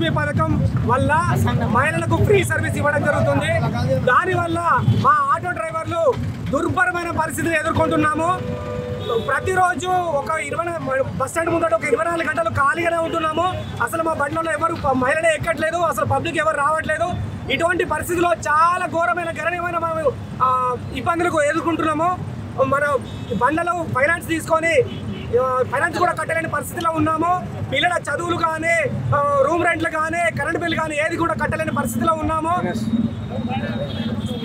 లక్ష్మి పథకం వల్ల మహిళలకు ఫ్రీ సర్వీస్ ఇవ్వడం జరుగుతుంది. దానివల్ల మా ఆటో డ్రైవర్లు దుర్భరమైన పరిస్థితిని ఎదుర్కొంటున్నాము. ప్రతిరోజు ఒక 20 బస్ స్టాండ్ ముందట ఒక 24 గంటలు ఖాళీగానే ఉంటున్నాము. అసలు మా బండ్లలో ఎవరు మహిళలే ఎక్కట్లేదు, అసలు పబ్లిక్ ఎవరు రావట్లేదు. ఇటువంటి పరిస్థితిలో చాలా ఘోరమైన గణనీయమైన మేము ఇబ్బందులకు ఎదుర్కొంటున్నాము. మన బండ్లలో ఫైనాన్స్ తీసుకొని ఫైనాన్స్ కూడా కట్టలేని పరిస్థితిలో ఉన్నాము. పిల్లల చదువులు కానీ, రూమ్ రెంట్లు కానీ, కరెంట్ బిల్ కానీ ఏది కూడా కట్టలేని పరిస్థితిలో ఉన్నాము.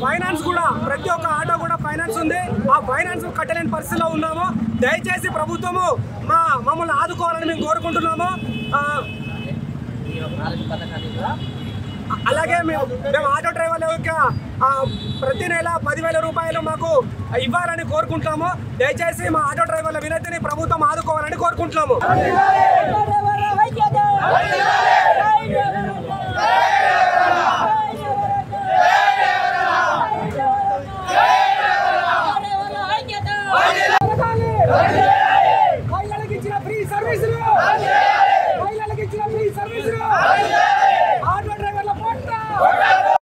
ఫైనాన్స్ కూడా ప్రతి ఒక్క ఆటో కూడా ఫైనాన్స్ ఉంది. ఆ ఫైనాన్స్ కట్టలేని పరిస్థితిలో ఉన్నాము. దయచేసి ప్రభుత్వము మమ్మల్ని ఆదుకోవాలని మేము కోరుకుంటున్నాము. అలాగే మేము ఆటో డ్రైవర్ల యొక్క ప్రతి నెల 10,000 రూపాయలు మాకు ఇవ్వాలని కోరుకుంటున్నాము. దయచేసి మా ఆటో డ్రైవర్ల వినతిని ప్రభుత్వం ఆదుకోవాలని కోరుకుంటున్నాము. Hey!